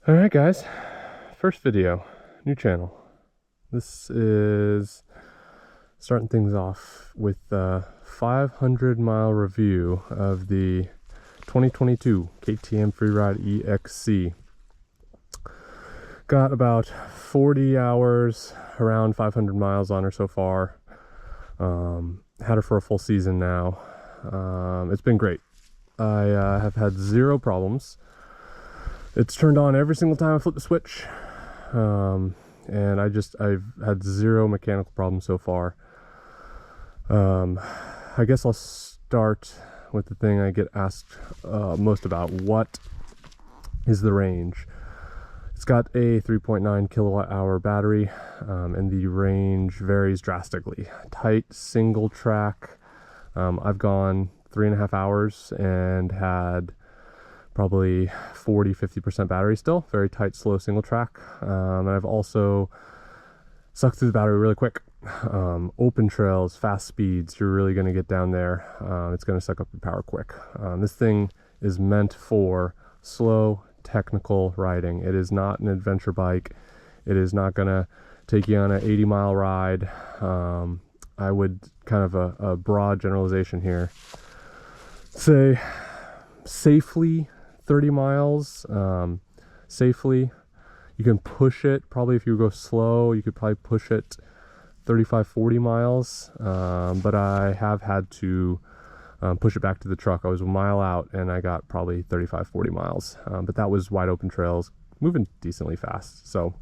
Alright guys, first video, new channel. This is starting things off with a 500-mile review of the 2022 KTM Freeride E-XC. Got about 40 hours, around 500 miles on her so far. Had her for a full season now. It's been great. I have had zero problems. It's turned on every single time I flip the switch, and I've had zero mechanical problems so far. I guess I'll start with the thing I get asked most about. What is the range? It's got a 3.9 kilowatt hour battery, and the range varies drastically. Tight single track, I've gone 3.5 hours and had probably 40-50% battery still. Very tight, slow single track. And I've also sucked through the battery really quick. Open trails, fast speeds, you're really going to get down there. It's going to suck up your power quick. This thing is meant for slow, technical riding. It is not an adventure bike. It is not going to take you on an 80-mile ride. I would kind of a broad generalization here say safely 30 miles. Safely you can push it, probably if you go slow you could probably push it 35-40 miles, but I have had to push it back to the truck. I was a mile out and I got probably 35-40 miles, but that was wide open trails, moving decently fast. So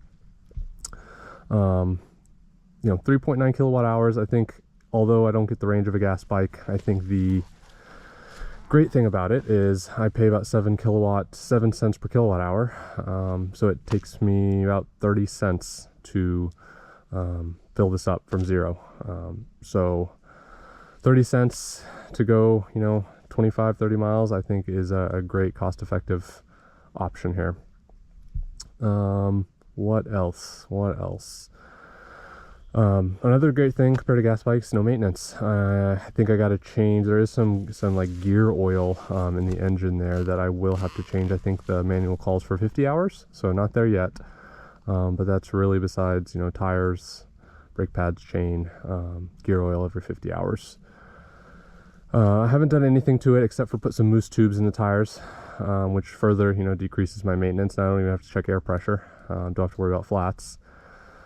3.9 kilowatt hours. I think, although I don't get the range of a gas bike, I think the great thing about it is I pay about 7 cents per kilowatt hour. So it takes me about 30 cents to fill this up from zero. So 30 cents to go, 25-30 miles, I think is a great cost-effective option here. What else? Another great thing compared to gas bikes, no maintenance. I think I got to change. There is some like gear oil in the engine there that I will have to change. I think the manual calls for 50 hours, so not there yet. But that's really besides, tires, brake pads, chain, gear oil every 50 hours. I haven't done anything to it except for put some moose tubes in the tires, which further, decreases my maintenance. I don't even have to check air pressure. Don't have to worry about flats.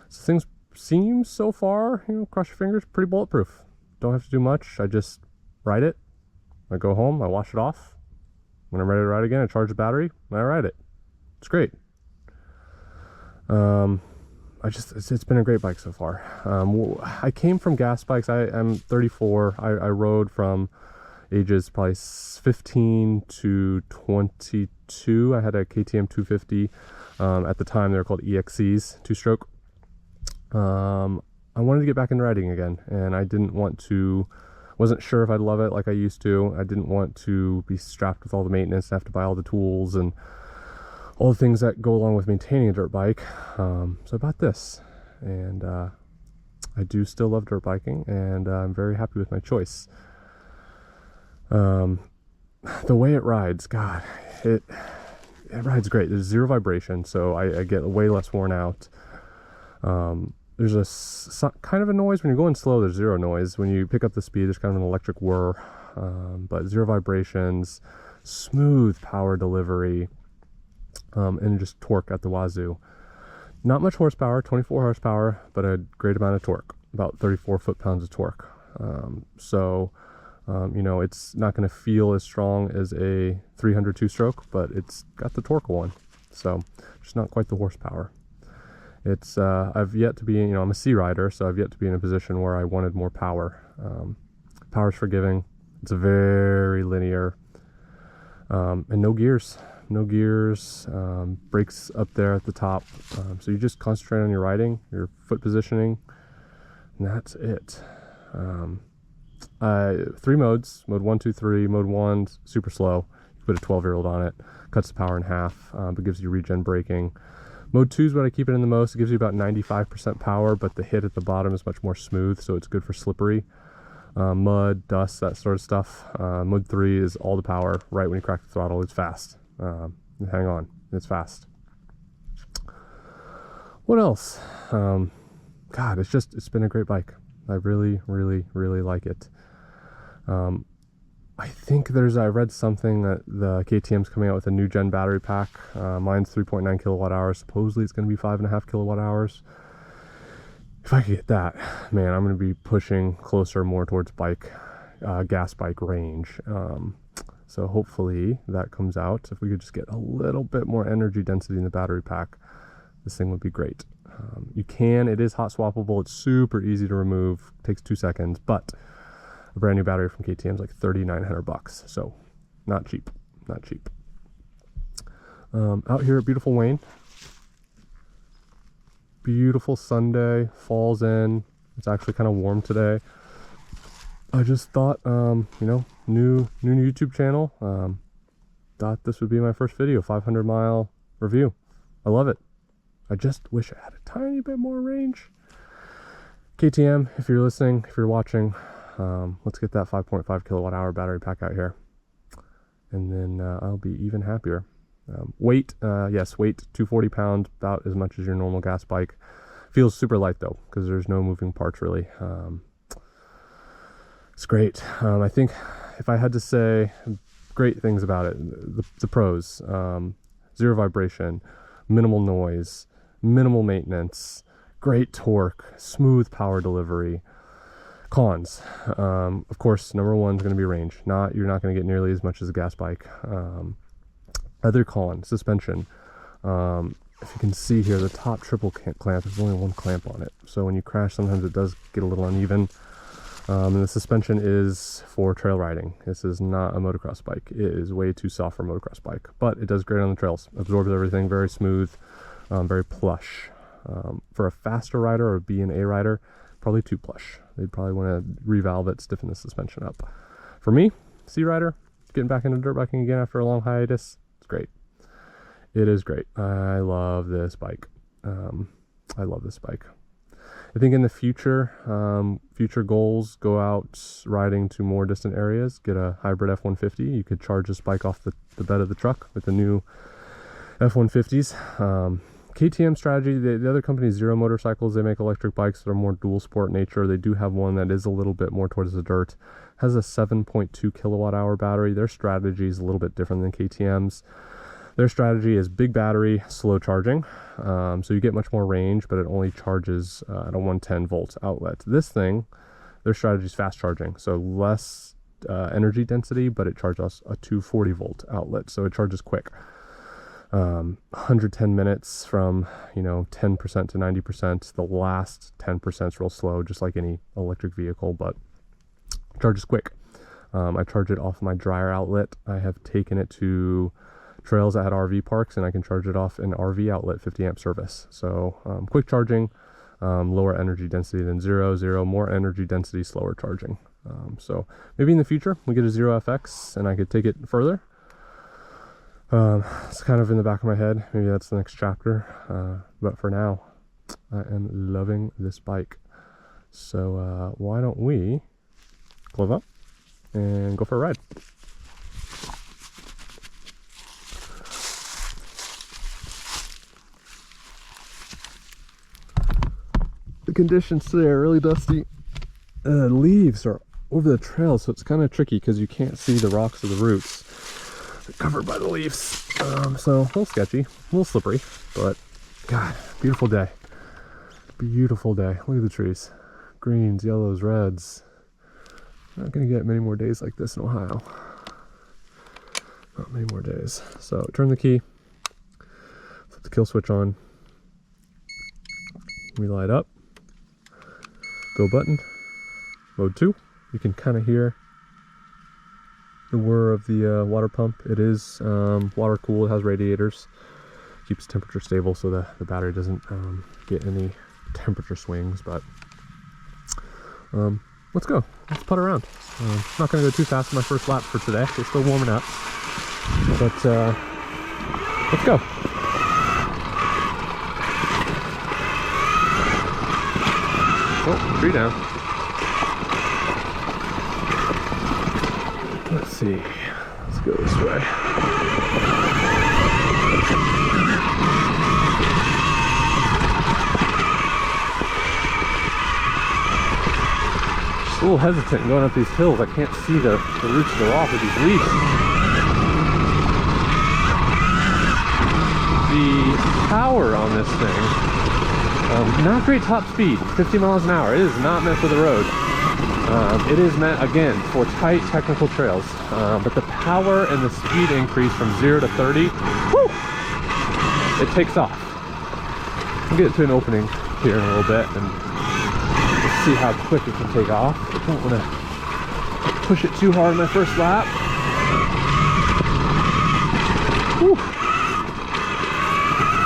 So things seems so far, cross your fingers, pretty bulletproof. Don't have to do much. I just ride it. I go home, I wash it off. When I'm ready to ride again, I charge the battery and I ride it. It's great. It's been a great bike so far. I came from gas bikes. I'm 34. I rode from ages probably 15 to 22. I had a KTM 250. At the time they were called E-XCs, two-stroke. I wanted to get back into riding again, and I wasn't sure if I'd love it like I used to. I didn't want to be strapped with all the maintenance, have to buy all the tools and all the things that go along with maintaining a dirt bike. So I bought this, and I do still love dirt biking, and I'm very happy with my choice. The way it rides, God, it rides great. There's zero vibration, so I get way less worn out. There's a kind of a noise when you're going slow. There's zero noise. When you pick up the speed, there's kind of an electric whir, but zero vibrations, smooth power delivery, and just torque at the wazoo. Not much horsepower, 24 horsepower, but a great amount of torque, about 34 foot-pounds of torque. It's not going to feel as strong as a 300 two-stroke, but it's got the torque one, so just not quite the horsepower. It's I've yet to be, I'm a C rider, so I've yet to be in a position where I wanted more power. Power's forgiving. It's very linear, and no gears. Brakes up there at the top, so you just concentrate on your riding, your foot positioning, and that's it. 3 modes: mode 1, 2, 3. Mode 1, super slow. You put a 12-year-old on it, cuts the power in half, but gives you regen braking. Mode 2 is what I keep it in the most. It gives you about 95% power, but the hit at the bottom is much more smooth, so it's good for slippery. Mud, dust, that sort of stuff. Mode 3 is all the power right when you crack the throttle. It's fast. Hang on, it's fast. What else? God, it's been a great bike. I really like it. I think I read something that the KTM's coming out with a new gen battery pack. Mine's 3.9 kilowatt hours. Supposedly it's going to be 5.5 kilowatt hours. If I could get that, man, I'm going to be pushing closer more towards gas bike range. So hopefully that comes out. If we could just get a little bit more energy density in the battery pack, this thing would be great. It is hot swappable. It's super easy to remove. Takes 2 seconds, but a brand new battery from KTM is like $3,900. So not cheap, not cheap. Out here at beautiful Wayne. Beautiful Sunday, fall's in. It's actually kind of warm today. I just thought, new YouTube channel. Thought this would be my first video, 500-mile review. I love it. I just wish I had a tiny bit more range. KTM, if you're listening, if you're watching, let's get that 5.5 kilowatt hour battery pack out here. And then I'll be even happier. Weight, yes, weight 240 pounds, about as much as your normal gas bike. Feels super light though, because there's no moving parts really. It's great. I think if I had to say great things about it, the pros, zero vibration, minimal noise, minimal maintenance, great torque, smooth power delivery. Cons, of course, number one is going to be range. You're not going to get nearly as much as a gas bike. Other con, suspension. If you can see here, the top triple clamp, there's only one clamp on it. So when you crash, sometimes it does get a little uneven. And the suspension is for trail riding. This is not a motocross bike. It is way too soft for a motocross bike, but it does great on the trails. Absorbs everything, very smooth, very plush. For a faster rider or a B and A rider, probably too plush. They'd probably want to revalve it, stiffen the suspension up. For me, C rider, getting back into dirt biking again after a long hiatus, it's great. It is great. I love this bike. I love this bike. I think in the future, future goals, go out riding to more distant areas, get a hybrid F-150. You could charge this bike off the bed of the truck with the new F-150s. KTM strategy, the other company, Zero Motorcycles, they make electric bikes that are more dual sport nature. They do have one that is a little bit more towards the dirt, has a 7.2 kilowatt hour battery. Their strategy is a little bit different than KTM's. Their strategy is big battery, slow charging. So you get much more range, but it only charges at a 110 volt outlet. This thing, their strategy is fast charging. So less energy density, but it charges a 240 volt outlet. So it charges quick. 110 minutes from 10% to 90%. The last 10% is real slow, just like any electric vehicle, but charges quick. I charge it off my dryer outlet. I have taken it to trails that had RV parks, and I can charge it off an RV outlet 50 amp service. So quick charging, lower energy density than Zero, more energy density, slower charging. So maybe in the future we get a Zero FX and I could take it further. It's kind of in the back of my head. Maybe that's the next chapter. But for now, I am loving this bike. So why don't we glove up and go for a ride? The conditions today are really dusty. Leaves are over the trail, so it's kind of tricky because you can't see the rocks or the roots. They're covered by the leaves. So a little sketchy, a little slippery, but God, beautiful day. Beautiful day. Look at the trees. Greens, yellows, reds. Not gonna get many more days like this in Ohio. Not many more days. So turn the key, flip the kill switch on, relight up. Go button, mode 2. You can kind of hear the whir of the water pump. It is water cooled, it has radiators, keeps temperature stable so the battery doesn't get any temperature swings. But let's go, let's putt around. Not going to go too fast on my first lap for today, we're still warming up, but let's go. Oh, tree down. Let's see. Let's go this way. little hesitant going up these hills. I can't see the roots of the rock with these leaves. The power on this thing, not great top speed, 50 miles an hour. It is not meant for the road. It is meant, again, for tight technical trails. But the power and the speed increase from 0 to 30, whoo, it takes off. I'll get into an opening here in a little bit and see how quick it can take off. I don't want to push it too hard in my first lap. Whew.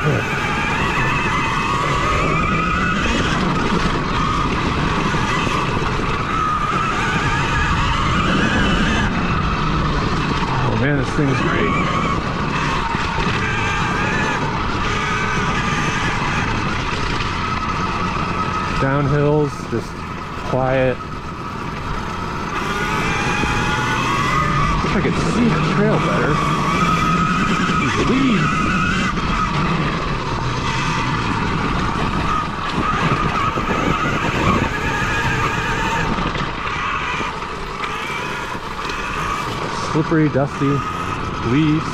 Yeah. Oh man, this thing is great. Downhills, just quiet. Wish I could see the trail better. These leaves. Slippery, dusty leaves.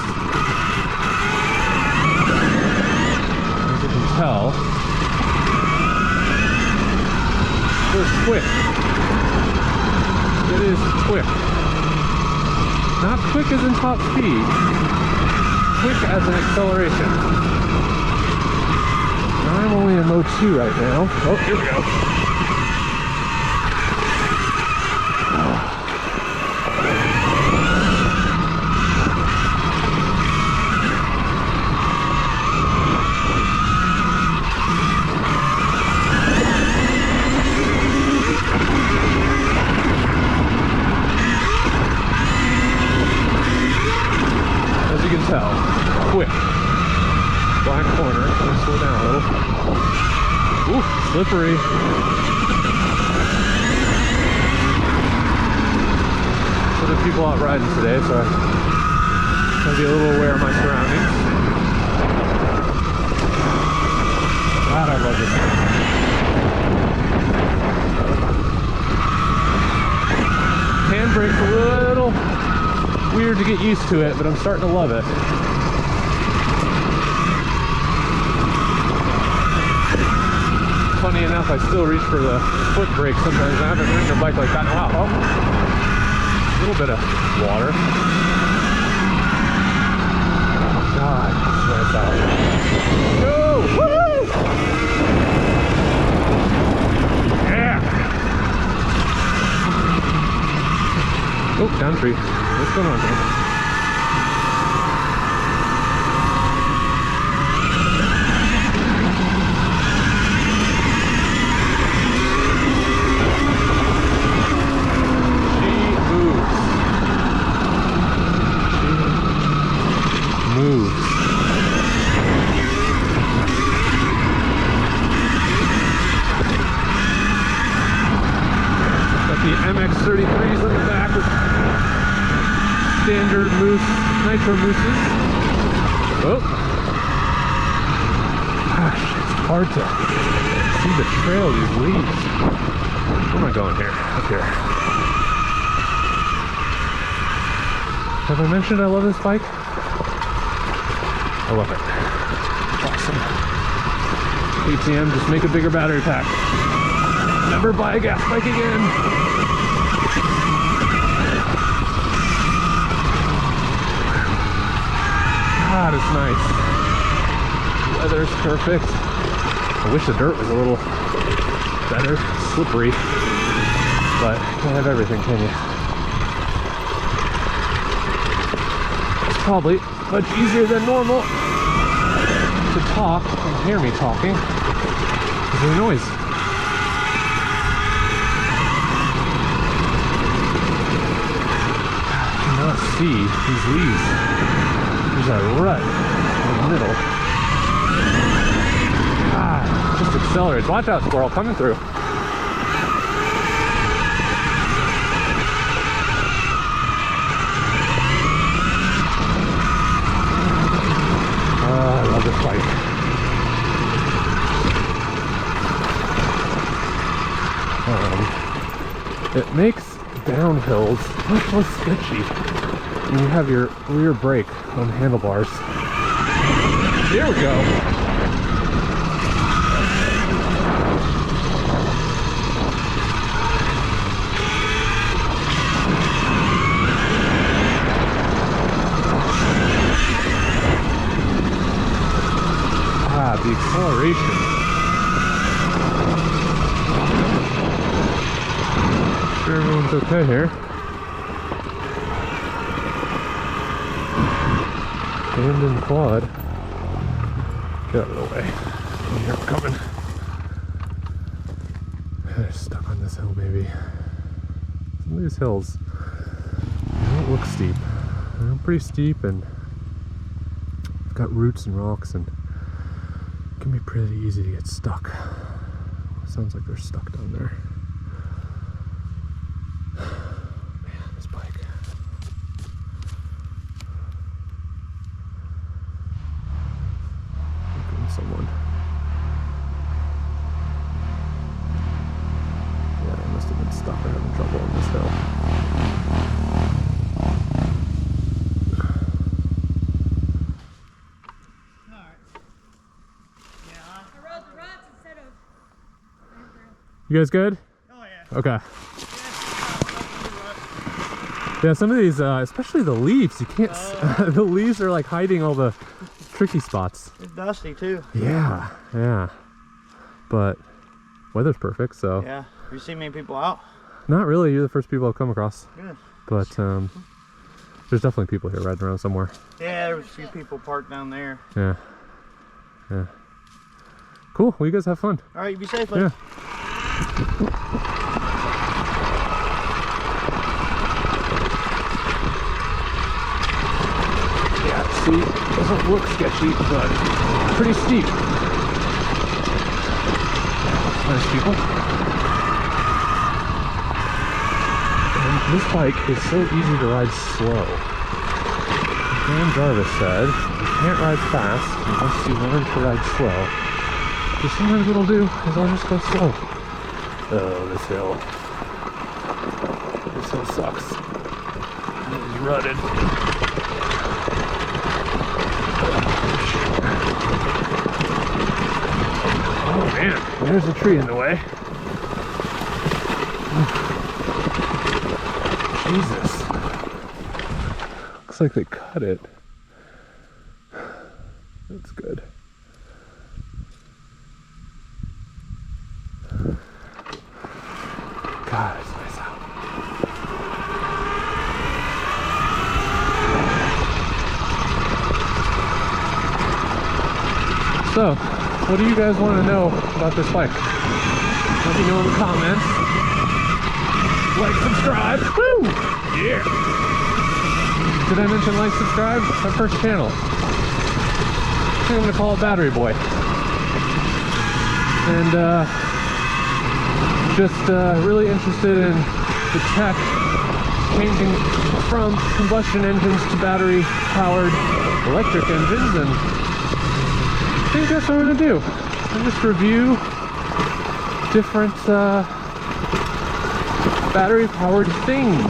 As you can tell, it's quick. It is quick. Not quick as in top speed. Quick as an acceleration. I'm only in mode 2 right now. Oh, here we go. Tell. Quick. Black corner. I'm gonna slow down a little. Ooh, slippery. So there's people out riding today, so I gotta be a little aware of my surroundings. God, I love this thing. Handbrake's a little weird to get used to it, but I'm starting to love it. Funny enough, I still reach for the foot brake sometimes. I haven't ridden a bike like that in a while. Oh, a little bit of water. Oh God, that's nice out. Go! Woo! Yeah! Oh, down tree. What's going on here? She moves. She moves. Got the MX-33s on the back with standard moose, nitro mooses. Oh, gosh, it's hard to see the trail of these leaves. Where am I going here? Up here. Have I mentioned I love this bike? I love it. Awesome. KTM, just make a bigger battery pack. Never buy a gas bike again. God, it's nice. Weather's perfect. I wish the dirt was a little better, slippery, but you can't have everything, can you? It's probably much easier than normal to talk and hear me talking because of the noise. I cannot see these leaves. There's a rut in the middle. Ah, just accelerates. Watch out, squirrel, coming through. I love this bike. It makes downhills much less sketchy when you have your rear brake on the handlebars. Here we go. The acceleration. Sure everyone's okay here. Abandoned quad. Get out of the way. Here I'm coming. They're stuck on this hill maybe. Some of these hills don't look steep. They're pretty steep and they've got roots and rocks and it can be pretty easy to get stuck. Sounds like they're stuck down there. Man, this bike. Looking at someone. Yeah, they must have been stuck or having trouble on this hill. You guys good? Oh yeah. Okay. Yeah, some of these, especially the leaves, you can't, the leaves are like hiding all the tricky spots. It's dusty too. Yeah, yeah. But weather's perfect, so. Yeah. Have you seen many people out? Not really, you're the first people I've come across. Good. But there's definitely people here riding around somewhere. Yeah, there was a few people parked down there. Yeah. Yeah. Cool, well you guys have fun. All right, you be safe, buddy. Yeah. Yeah, see, doesn't look sketchy, but pretty steep. Nice people. And this bike is so easy to ride slow. Dan Jarvis said, you can't ride fast unless you learn to ride slow. Because sometimes what I'll do is I'll just go slow. Oh, this hill. This hill sucks. It's rutted. Oh man, there's a tree in the way. Jesus. Looks like they cut it. That's good. God, it's nice out. So, what do you guys want to know about this bike? Let me know in the comments. Like, subscribe. Woo! Yeah! Did I mention like, subscribe? My first channel. I think I'm going to call it Battery Boy. And, just really interested in the tech changing from combustion engines to battery powered electric engines, and I think that's what I'm going to do. I'll just review different battery powered things.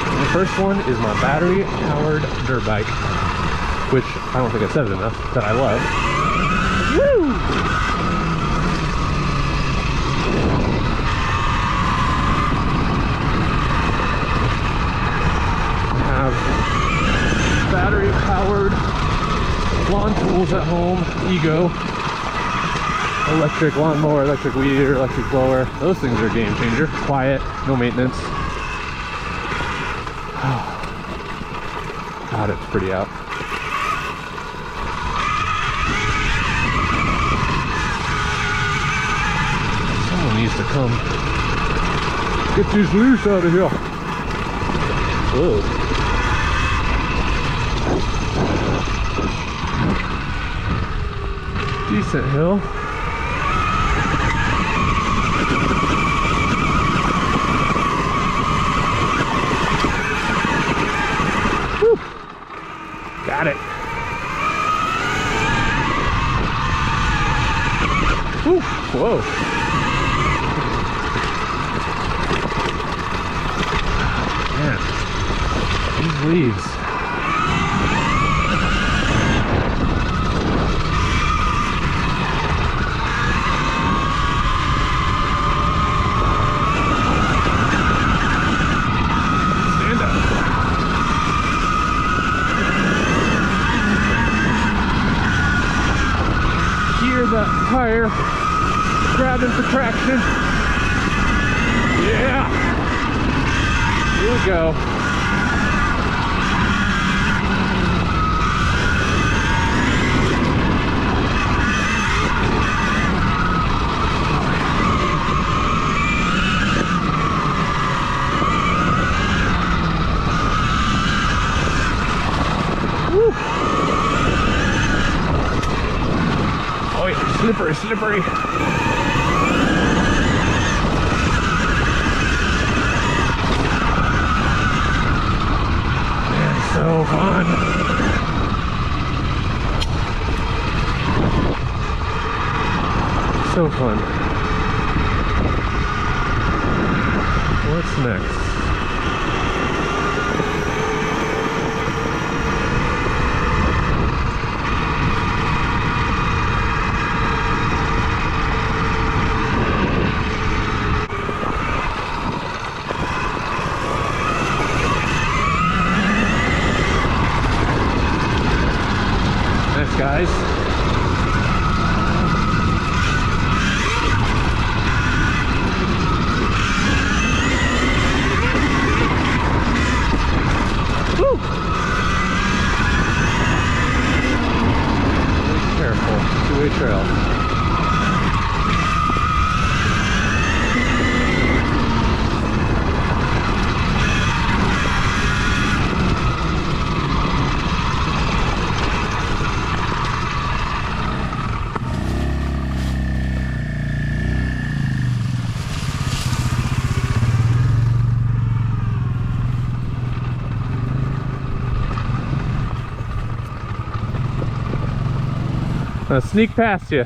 And the first one is my battery powered dirt bike, which I don't think I said it enough that I love. Woo! Battery powered lawn tools at home, Ego, electric lawnmower, electric weed eater, electric blower. Those things are a game changer. Quiet, no maintenance. God, it's pretty out. Someone needs to come get these leaves out of here. Whoa. Decent hill. Whew. Got it. Whew. Whoa. leaves. Stand up. Hear that tire grabbing for traction. Yeah. Here we go. Woo. Oh yeah, slippery, slippery. So fun. So fun. What's next? Guys, woo! Be careful, two-way trail. I'll sneak past you.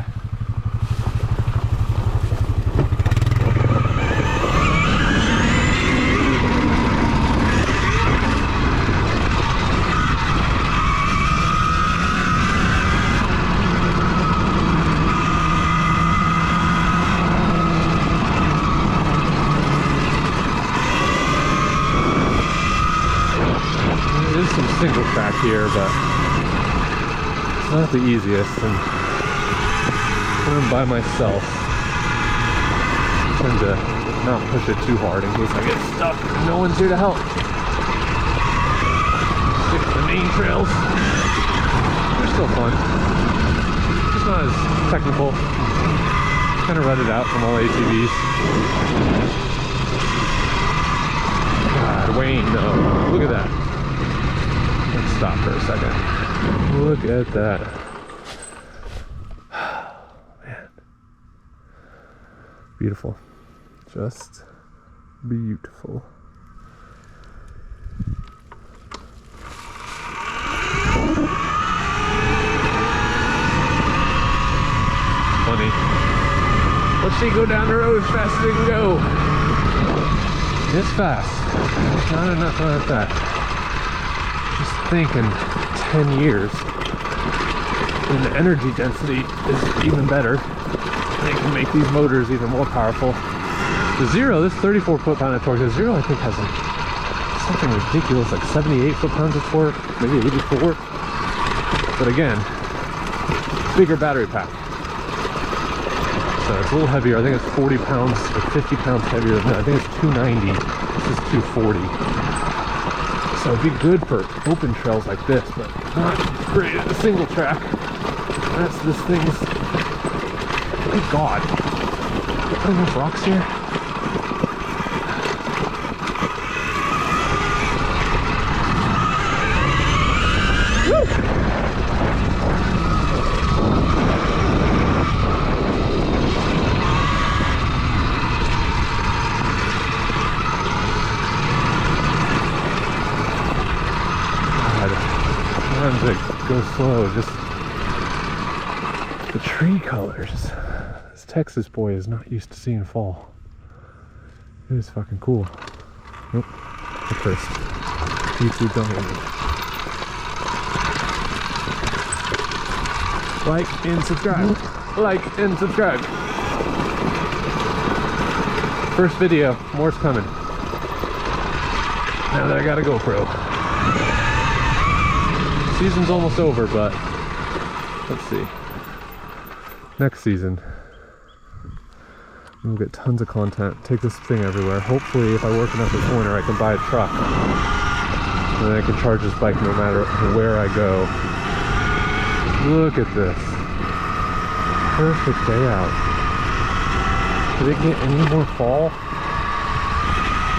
There is some single track here, but it's not the easiest, and when I'm by myself, I tend to not push it too hard in case I get stuck and no one's here to help. Stick to the main trails. They're still fun. Just not as technical. Kind of run it out from all ATVs. God, Wayne, though. Look at that. Let's stop for a second. Look at that. Man. Beautiful. Just beautiful. Funny. Let's see, go down the road as fast as we can go. It's fast. It's not enough like that. Just think in 10 years, when the energy density is even better, they can make these motors even more powerful. The Zero, this 34 foot-pound of torque, the Zero I think has something ridiculous, like 78 foot-pounds of torque, maybe 84. But again, bigger battery pack. So it's a little heavier. I think it's 40 pounds or 50 pounds heavier than that. I think it's 290. This is 240. So it'd be good for open trails like this, but not great at a single track. That's this thing's. Good God. Putting enough rocks here? Woo! Sometimes it goes slow, just the tree colors. This Texas boy is not used to seeing fall. It is fucking cool. Nope, at first. YouTube, don't hate me. Like and subscribe. Like and subscribe. First video, more's coming. Now that I got a GoPro. Season's almost over, but let's see. Next season, we'll get tons of content. Take this thing everywhere. Hopefully, if I work enough at Pointer, I can buy a truck. And then I can charge this bike no matter where I go. Look at this. Perfect day out. Did it get any more fall?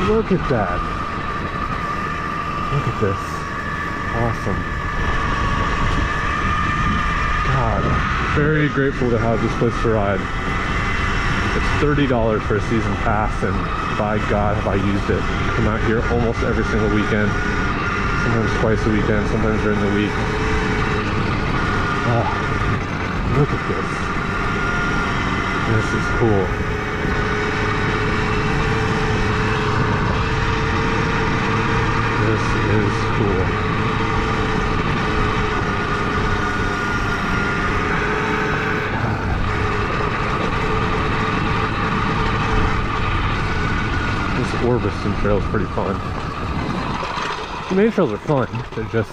Look at that. Look at this. Awesome. God, very grateful to have this place to ride. It's $30 for a season pass, and by God have I used it. I come out here almost every single weekend. Sometimes twice a weekend, sometimes during the week. Oh, look at this. This is cool. This is cool. This Orbison trail is pretty fun. The main trails are fun. They're just,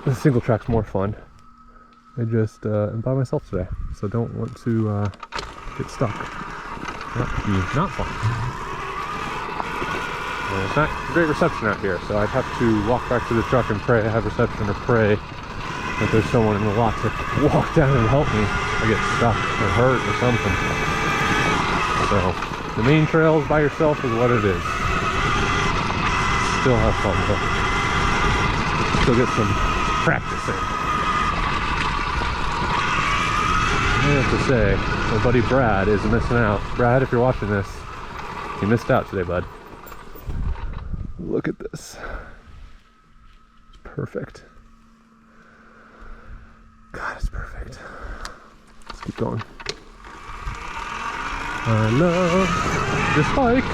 the single track's more fun. I just am by myself today, so don't want to get stuck. That'd be not fun. And it's not great reception out here, so I'd have to walk back to the truck and pray I have reception, or pray that there's someone in the lot to walk down and help me. I get stuck or hurt or something. So the main trails by yourself is what it is. Still have fun though. Still get some practice in. I have to say, my buddy Brad is missing out. Brad, if you're watching this, you missed out today, bud. Look at this. It's perfect. God, it's perfect. Let's keep going. I love this bike.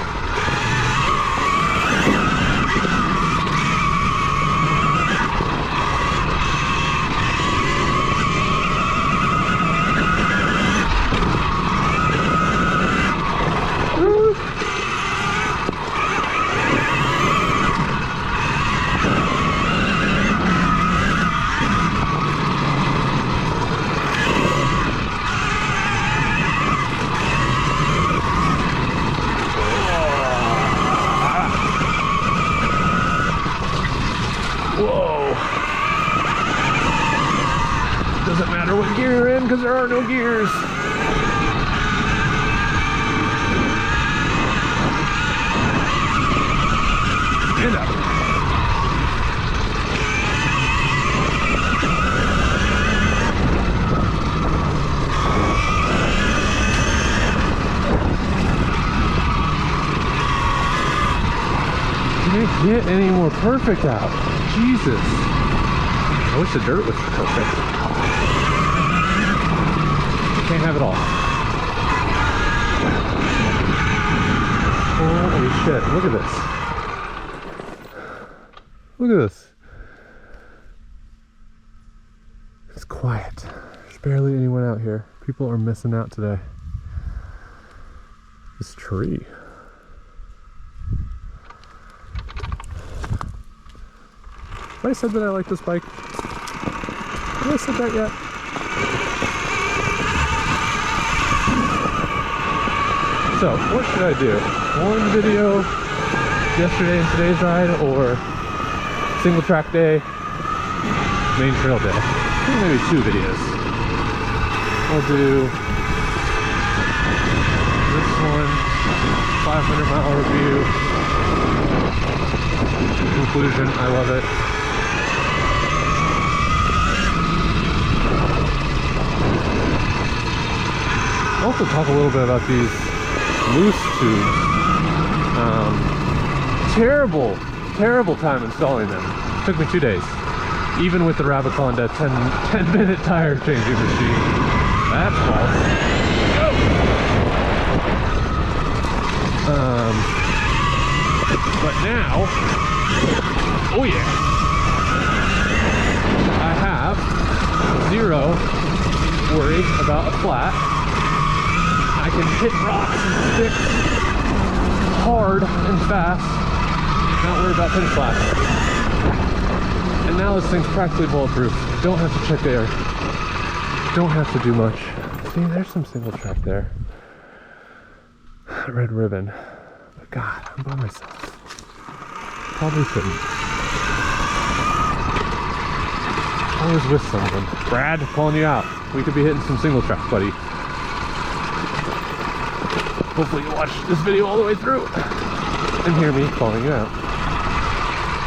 Doesn't matter what gear you're in because there are no gears. Stand up. You can't get any more perfect out. Jesus. I wish the dirt was perfect. Can't have it all. Holy shit, look at this. Look at this. It's quiet. There's barely anyone out here. People are missing out today. This tree. Have I said that I like this bike? Have I said that yet? So, what should I do? One video yesterday and today's ride, or single track day, main trail day? I think maybe 2 videos. I'll do this one, 500 mile review, conclusion, I love it. I'll also talk a little bit about these loose tubes. Terrible time installing them. It took me 2 days. Even with the Rabiconda 10-minute tire changing machine. That's false. But now, Oh yeah. I have zero worry about a flat. I can hit rocks and sticks hard and fast, not worry about pitch flats. And now this thing's practically bulletproof. Don't have to check air. Don't have to do much. See, there's some single track there. Red ribbon. But God, I'm by myself. Probably shouldn't. Always with someone. Brad, calling you out. We could be hitting some single track, buddy. Hopefully you watch this video all the way through and hear me calling you out.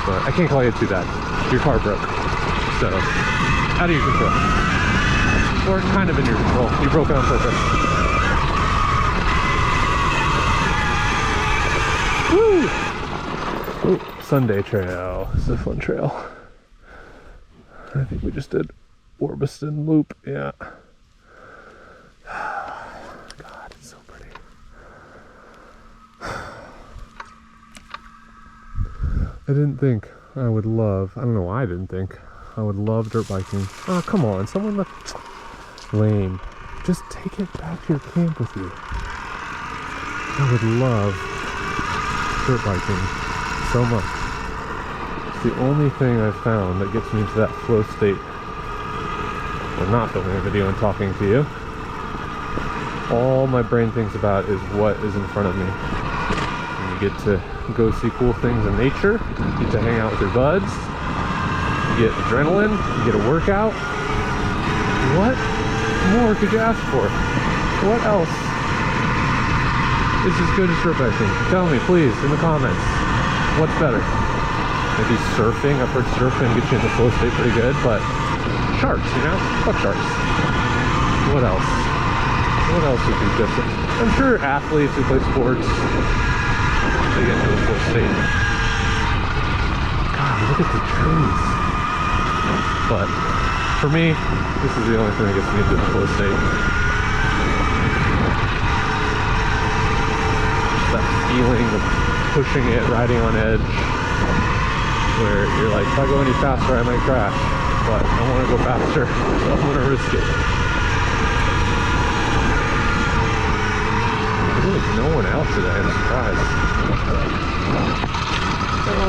But I can't call you too bad. Your car broke. So, out of your control. Or kind of in your control. You broke it on purpose. Woo! Ooh, Sunday trail. This is a fun trail. I think we just did Orbiston Loop. Yeah. God, it's so pretty. I didn't think I would love, I don't know why I didn't think I would love dirt biking. Oh, come on, someone look lame. Just take it back to your camp with you. I would love dirt biking so much. It's the only thing I've found that gets me into that flow state. I'm not filming a video and talking to you. All my brain thinks about is what is in front of me. And you get to go see cool things in nature, you get to hang out with your buds, you get adrenaline, you get a workout. What more could you ask for? What else is as good as dirt biking? Tell me, please, in the comments. What's better? Maybe surfing. I've heard surfing gets you in the flow state pretty good, but sharks, you know? Fuck sharks. What else? What else would be different? I'm sure athletes who play sports, they get into the flow state. God, look at the trees. But for me, this is the only thing that gets me into the flow state. Just that feeling of pushing it, riding on edge, where you're like, if I go any faster, I might crash. But I want to go faster, so I'm going to risk it. There's really no one out today, I'm surprised.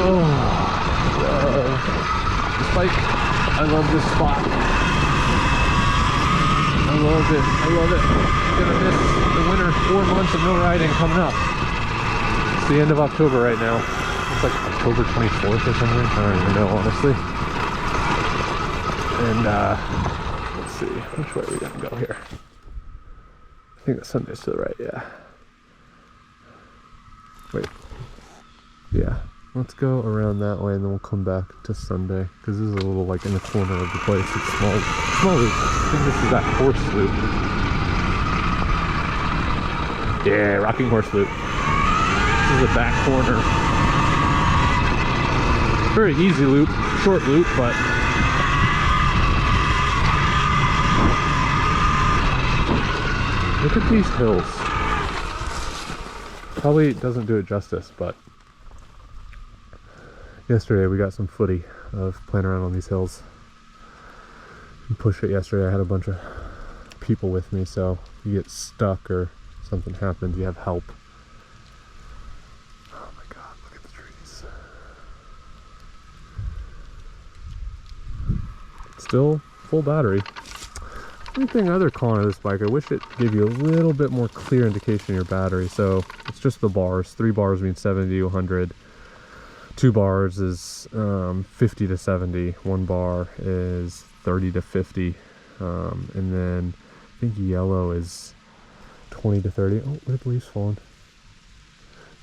Oh, this bike, I love this spot. I love it, I love it. I'm gonna miss the winter 4 months of no riding coming up. It's the end of October right now. It's like October 24th or something. I don't even know, honestly. And let's see, which way are we gonna go here? I think the Sunday's to the right, yeah. Wait. Yeah. Let's go around that way and then we'll come back to Sunday. Because this is a little like in the corner of the place. It's small loop. I think this is that horse loop. Yeah, rocking horse loop. This is the back corner. Very easy loop, short loop, but look at these hills. Probably doesn't do it justice, but yesterday we got some footy of playing around on these hills. And push it yesterday. I had a bunch of people with me, so you get stuck or something happens, you have help. Oh my god, look at the trees. Still full battery. Other con of this bike, I wish it gave you a little bit more clear indication of your battery. So it's just the bars. 3 bars means 70 to 100. 2 bars is 50 to 70. 1 bar is 30 to 50. And then I think yellow is 20 to 30. Oh, red leaf's falling.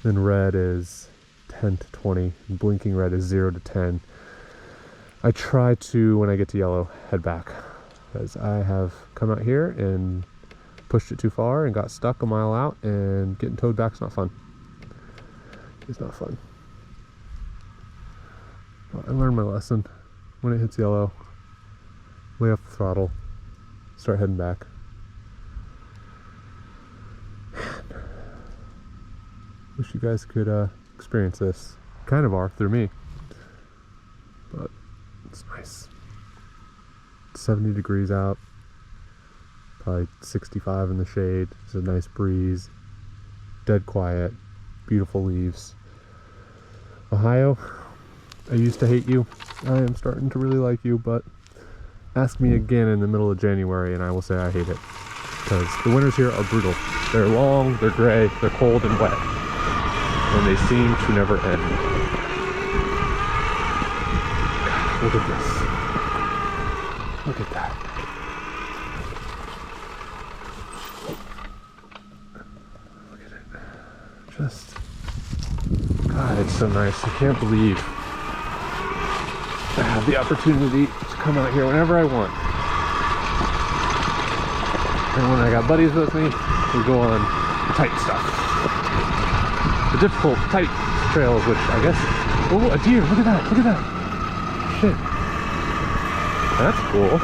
Then red is 10 to 20. And blinking red is 0 to 10. I try to, when I get to yellow, head back. Because I have come out here and pushed it too far and got stuck a mile out, and getting towed back's not fun. It's not fun. But I learned my lesson. When it hits yellow, lay off the throttle, start heading back. Man. Wish you guys could experience this. Kind of are through me. but it's nice. 70 degrees out, probably 65 in the shade. It's a nice breeze, dead quiet, beautiful leaves. Ohio, I used to hate you. I am starting to really like you, but ask me again in the middle of January and I will say I hate it. Because the winters here are brutal. They're long, they're gray, they're cold and wet. And they seem to never end. God, look at this. Look at that. Look at it. Just, God, it's so nice. I can't believe I have the opportunity to come out here whenever I want. And when I got buddies with me, we go on tight stuff. The difficult, tight trails, which I guess... Oh, a deer! Look at that! Look at that! Shit. That's cool.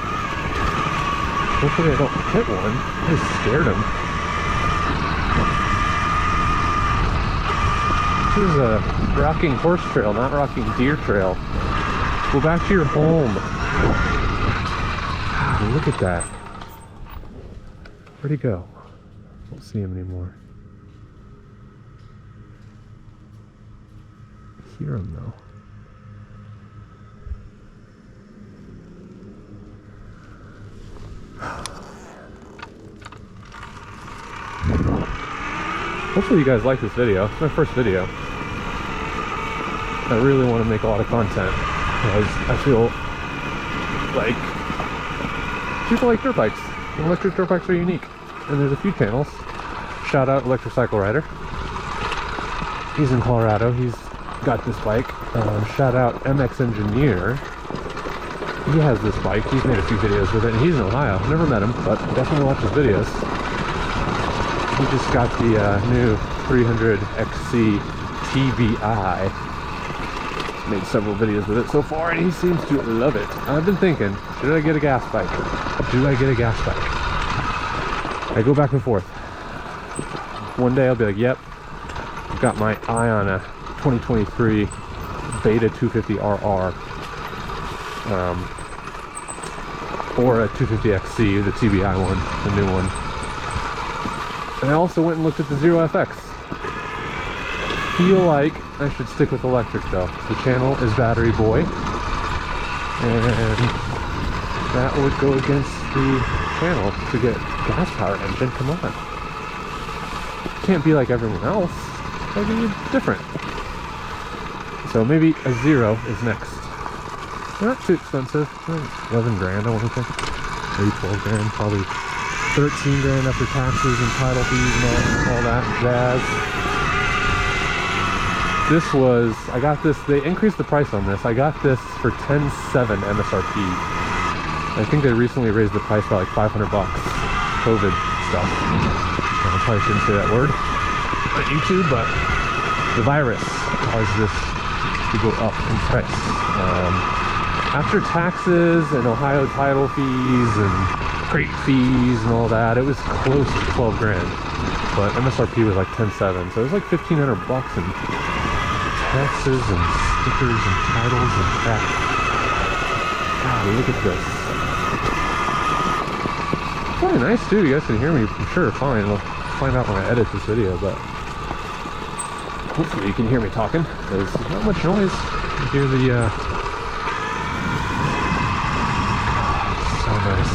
Hopefully I don't hit one. I just scared him. This is a rocking horse trail, not rocking deer trail. Go back to your home. God, look at that. Where'd he go? Don't see him anymore. I hear him though. Hopefully you guys like this video. It's my first video. I really want to make a lot of content because I feel like people like dirt bikes. Electric dirt bikes are unique, and there's a few channels. Shout out Electric Cycle Rider. He's in Colorado. He's got this bike. Shout out MX Engineer. He has this bike. He's made a few videos with it, and he's in Ohio. Never met him, but definitely watch his videos. He just got the new 300 XC TBI. Made several videos with it so far, and he seems to love it. I've been thinking, should I get a gas bike? Do I get a gas bike? I go back and forth. One day I'll be like, yep, I've got my eye on a 2023 Beta 250RR. Or a 250XC, the TBI one, the new one. And I also went and looked at the Zero FX. Feel like I should stick with electric though. The channel is Battery Boy, and that would go against the channel to get gas power engine. Come on, can't be like everyone else. Gotta be different. So maybe a Zero is next. Not too expensive, 11 grand I want to think, maybe 12 grand, probably 13 grand after taxes and title fees and all that jazz. This was, I got this, they increased the price on this. I got this for $10,700 MSRP. I think they recently raised the price by like 500 bucks. COVID stuff. I probably shouldn't say that word on YouTube, but the virus caused this to go up in price. After taxes and Ohio title fees and crate fees and all that, it was close to 12 grand. But MSRP was like 10,700, so it was like 1,500 bucks in taxes and stickers and titles and crap. God, look at this. It's probably nice too. You guys can hear me, I'm sure, fine. I'll find out when I edit this video, but hopefully you can hear me talking. There's not much noise. You hear the so nice.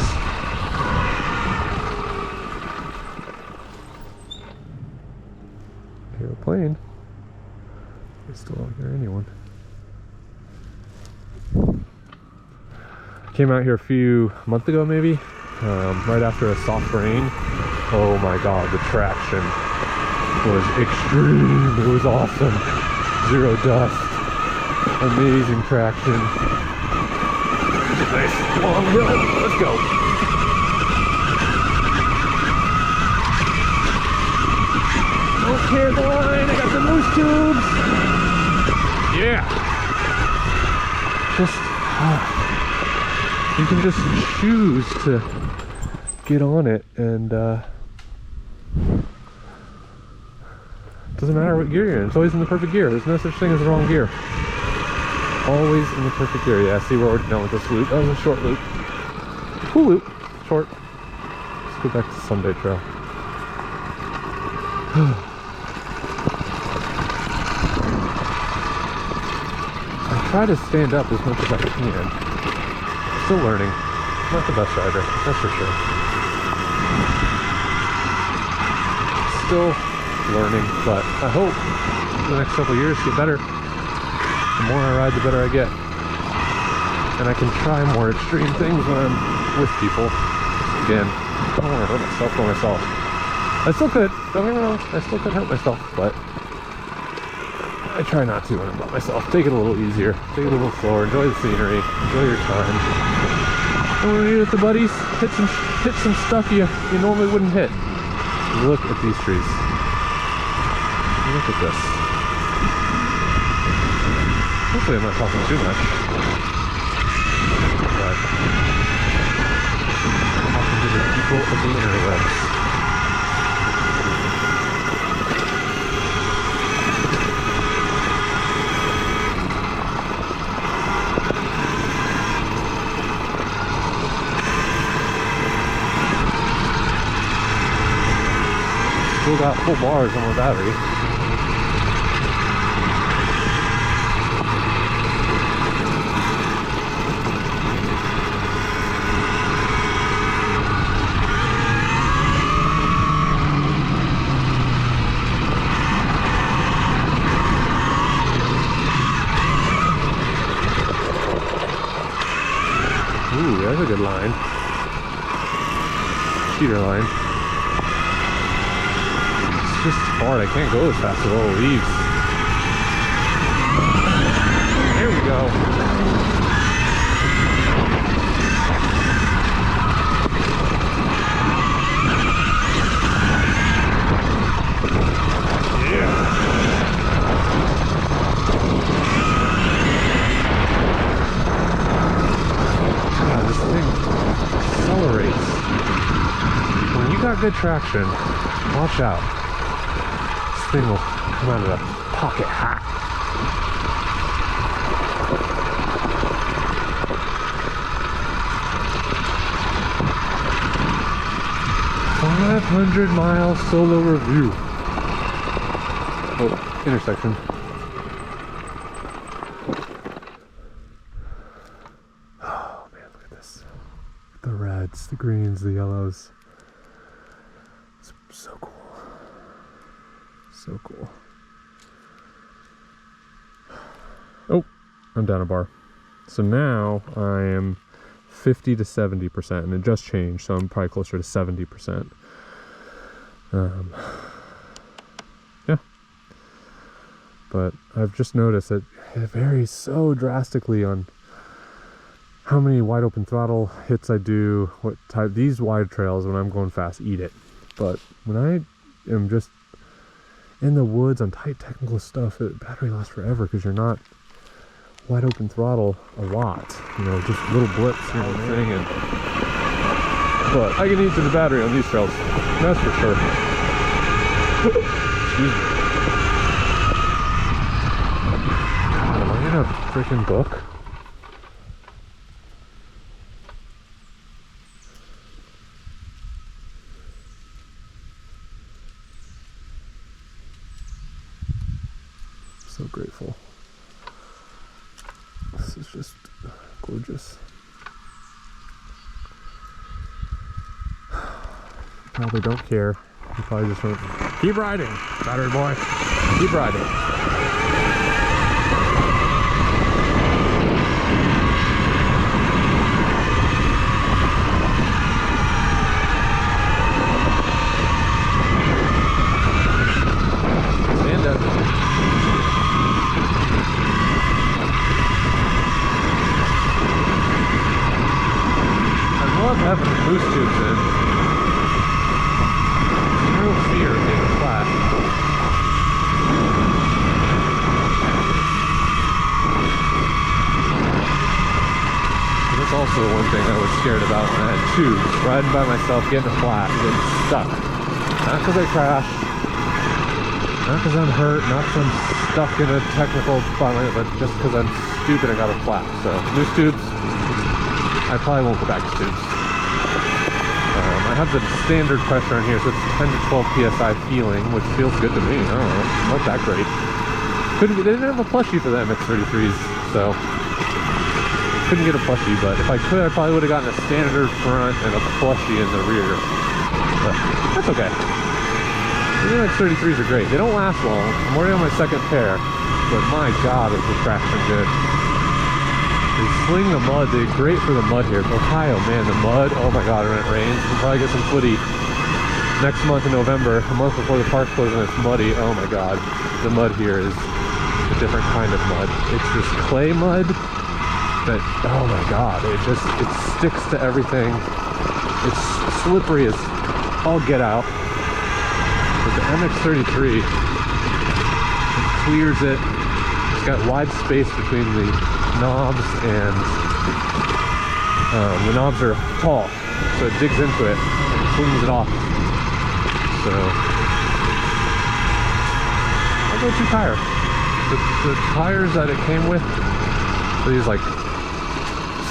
Hear a plane. I still don't hear anyone. Came out here a few months ago maybe, right after a soft rain. Oh my god, the traction was extreme. It was awesome. Zero dust. Amazing traction. Nice long hill. Let's go. Don't care the line. I got the loose tubes. Yeah. Just you can just choose to get on it, and doesn't matter what gear you're in. It's always in the perfect gear. There's no such thing as the wrong gear. Always in the perfect area. I see we're already done with this loop. That was a short loop. Cool loop. Short. Let's go back to Sunday Trail. I try to stand up as much as I can. Still learning. Not the best rider, that's for sure. Still learning, but I hope the next couple years get better. The more I ride, the better I get. And I can try more extreme things when I'm with people. Again, I don't want to hurt myself by myself. I still could, don't get me wrong, I still could hurt myself, but I try not to when I'm by myself. Take it a little easier, take it a little slower, enjoy the scenery, enjoy your time. And when you're with the buddies, hit some stuff you normally wouldn't hit. Look at these trees. Look at this. Hopefully I'm not talking too much. But talking to the people of the interwebs. Still got full bars on my battery. Ooh, that's a good line. Cheater line. It's just hard. I can't go as fast with all the leaves. There we go. Good traction. Watch out. This thing will come out of the pocket hat. $500 mile solo review. Oh, intersection. Oh man, look at this. The reds, the greens, the yellows. So cool. So cool. Oh, I'm down a bar. So now I am 50 to 70%, and it just changed, so I'm probably closer to 70%. Yeah. But I've just noticed that it varies so drastically on how many wide open throttle hits I do, what type. These wide trails, when I'm going fast, eat it. But when I am just in the woods on tight technical stuff, the battery lasts forever because you're not wide open throttle a lot. You know, just little blips here and thing. And but I can eat to the battery on these trails. That's for sure. Excuse me. God, am I in a freaking book? So grateful. This is just gorgeous. Probably don't care. You probably just went, keep riding, battery boy. Keep riding. Stand up. I love having boost tubes in. No fear of being flat. That's also the one thing I was scared about when I had tubes. Riding by myself, getting a flat, and getting stuck. Not because I crashed, Not because I'm hurt, not because I'm stuck in a technical spot, but just because I'm stupid and got a flap. So, loose tubes, I probably won't go back to tubes. I have the standard pressure in here, so it's 10 to 12 psi feeling, which feels good to me. I don't know, not that great. They didn't have a plushie for the MX-33s, so couldn't get a plushie, but if I could, I probably would have gotten a standard front and a plushie in the rear. But that's okay. The MX-33s are great. They don't last long. I'm already on my second pair, but my god, is the traction good. They sling the mud. They're great for the mud here. Ohio, man, the mud. Oh my god, when it rains, we'll probably get some footy next month in November, a month before the park closes and it's muddy. Oh my god, the mud here is a different kind of mud. It's this clay mud that, oh my god, it sticks to everything. It's slippery as all get out. But the MX-33, it clears it. It's got wide space between the knobs, and the knobs are tall, so it digs into it and cleans it off. So I'll go 2 tire. The tires that it came with are these like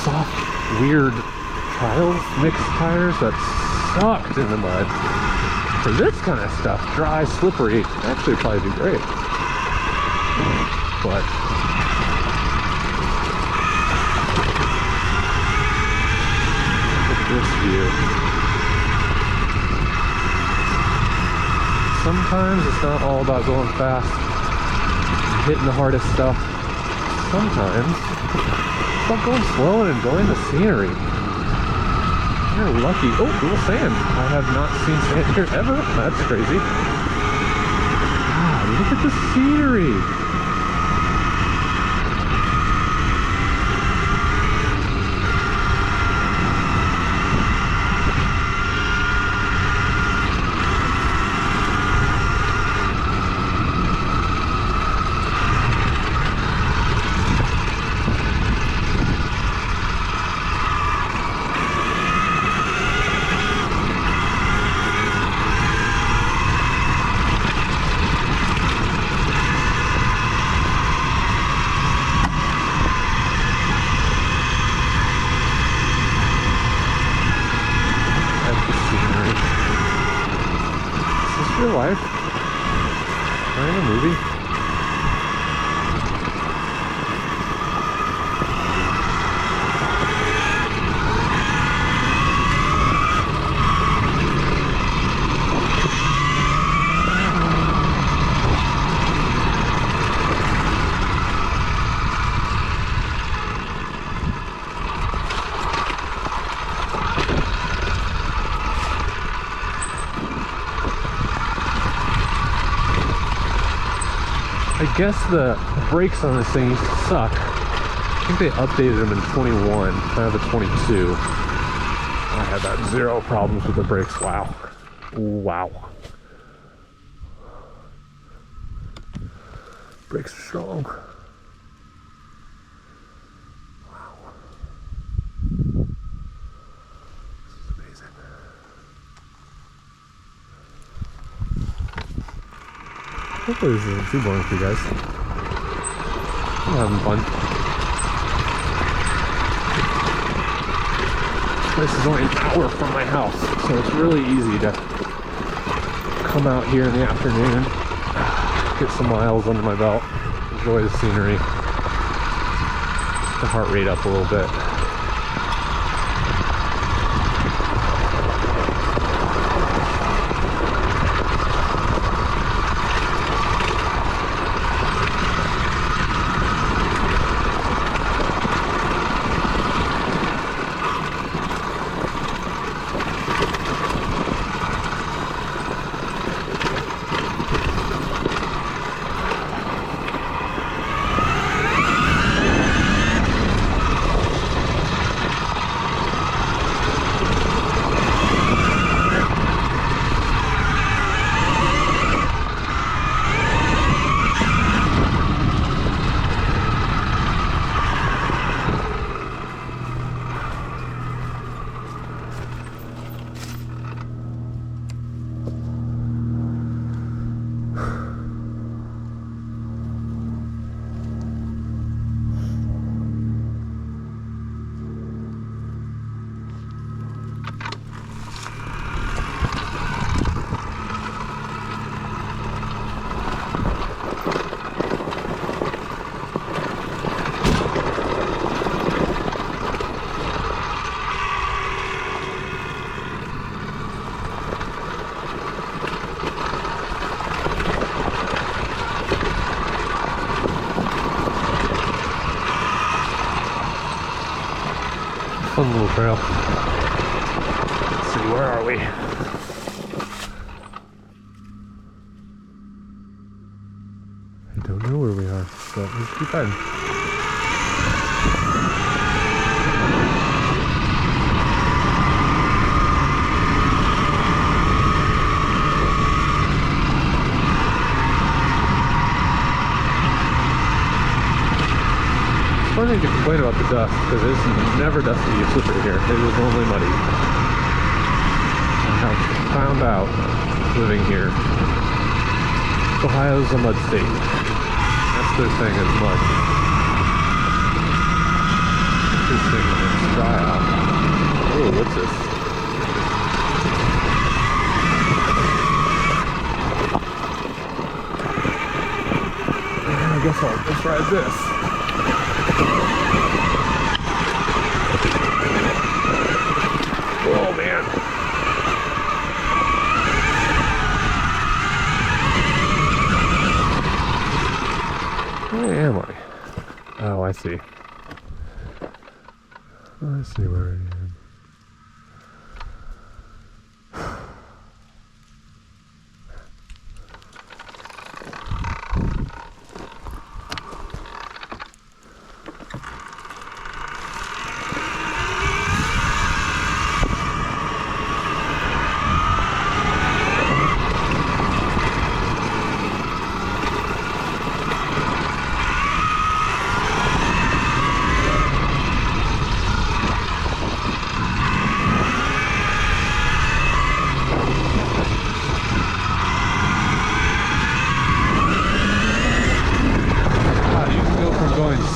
soft, weird trials mixed tires that sucked in the mud. For this kind of stuff, dry, slippery, actually would probably be great. But this view. Sometimes it's not all about going fast, hitting the hardest stuff. Sometimes it's about going slow and enjoying the scenery. You're lucky. Oh, little sand. I have not seen sand here ever. That's crazy. Wow, look at the scenery. Real life? Am I in a movie? I guess the brakes on this thing used to suck. I think they updated them in 21. I have a 22. I had that 0 problems with the brakes. Wow. Wow. Brakes are strong. Wow. This is amazing. Hopefully this isn't too boring for you guys. I'm having fun. This is only an hour from my house, so it's really easy to come out here in the afternoon, get some miles under my belt, enjoy the scenery, get the heart rate up a little bit. Fun little trail. Let's see, where are we? I don't know where we are, but we should be fine. One thing to complain about the dust, because it's never dusty or slippery here. It is only muddy. I have found out, living here, Ohio's a mud state. That's their thing, is mud. This thing is dry out. Oh, what's this? I guess I'll just ride this. Oh man. Where am I? Oh, I see. I see where I am.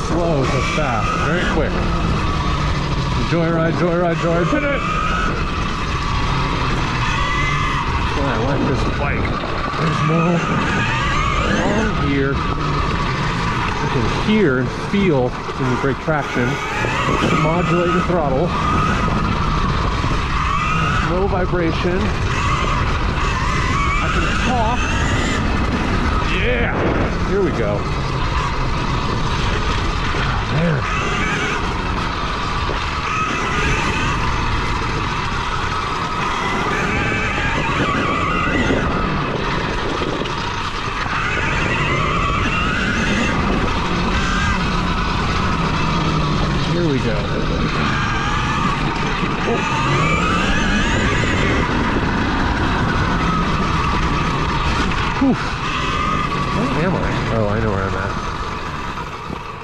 Slow to fast, very quick. Joyride, joyride, joyride, hit it! Well, I like this bike. There's no long gear. You can hear and feel when you break traction. Modulate your throttle. No vibration. I can talk. Yeah! Here we go. Man. Here we go. Oh. Where am I? Oh, I know where I'm at.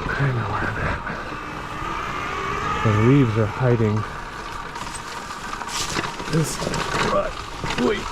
I know where I'm at. The leaves are hiding this rut. Wait.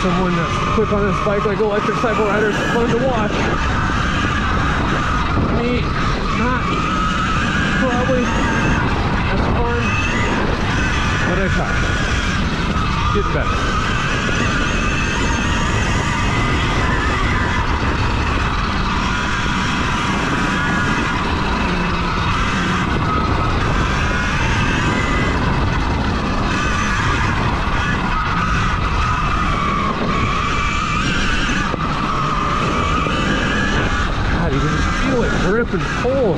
Someone that's quick on this bike like electric cycle riders is fun to watch. Me, not probably as fun, but I try. Get better. Grip and pull.